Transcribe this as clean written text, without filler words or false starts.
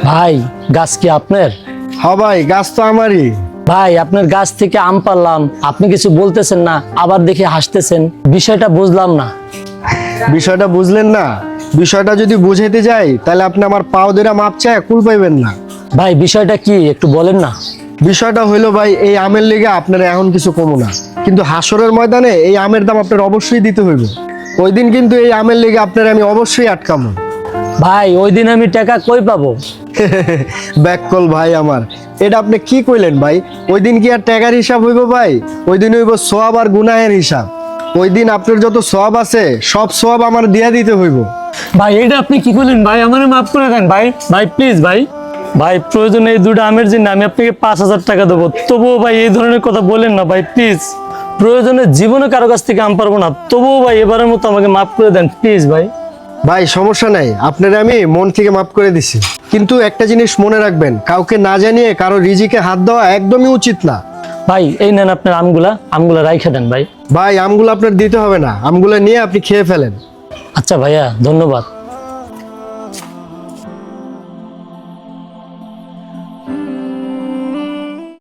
ভাই গাছ কি আপনার? হ্যাঁ ভাই, গাছ তো আমারই। ভাই আপনার গাছ থেকে আম পারলাম, আপনি কিছু বলতেছেন না, আবার দেখে হাসতেছেন, বিষয়টা বুঝলাম না। বিষয়টা বুঝলেন না? বিষয়টা যদি বুঝাইতে যাই তাহলে আপনি আমার পাও ধরে মাপ চায় কুল পাইবেন না। ভাই বিষয়টা কি একটু বলেন না। বিষয়টা হইলো ভাই, এই আমের লিগে আপনার এখন কিছু কমো না, কিন্তু হাসরের ময়দানে এই আমের দাম আপনার অবশ্যই দিতে হইব। ওই দিন কিন্তু এই আমের লিগে আপনার আমি অবশ্যই আটকামো। ভাই ওই দিন আমি টাকা কই পাবো? ব্যাককল ভাই আমার, এটা আপনি কি কইলেন ভাই? ওই দিন কি আর টাকার হিসাব হইব ভাই? ওই দিন হইব সওয়াব আর গুনাহের হিসাব। ওই দিন আপনার যত সওয়াব আছে সব সওয়াব আমার দিয়া দিতে হইব। ভাই এটা আপনি কি করলেন ভাই? আমারে মাফ করে দেন ভাই, ভাই প্লিজ ভাই। ভাই প্রয়োজনে এই দুটো আমের জন্য আমি আপনাকে 5,000 টাকা দেবো, তবুও ভাই এই ধরনের কথা বলেন না ভাই প্লিজ। প্রয়োজনে জীবনে কারো কাছ থেকে আম পারবো না, তবুও ভাই এবারের মতো আমাকে মাফ করে দেন প্লিজ ভাই। ভাই সমস্যা নাই, আপনারা আমি মন থেকে মাফ করে দিছি, কিন্তু একটা জিনিস মনে রাখবেন, কাউকে না জানিয়ে কারো রিজিকে হাত দেওয়া একদমই উচিত না। ভাই এই নেন আপনার আমগুলা রাইখা দেন ভাই। ভাই আমগুলো আপনার দিতে হবে না, আমগুলো নিয়ে আপনি খেয়ে ফেলেন। আচ্ছা ভাইয়া, ধন্যবাদ।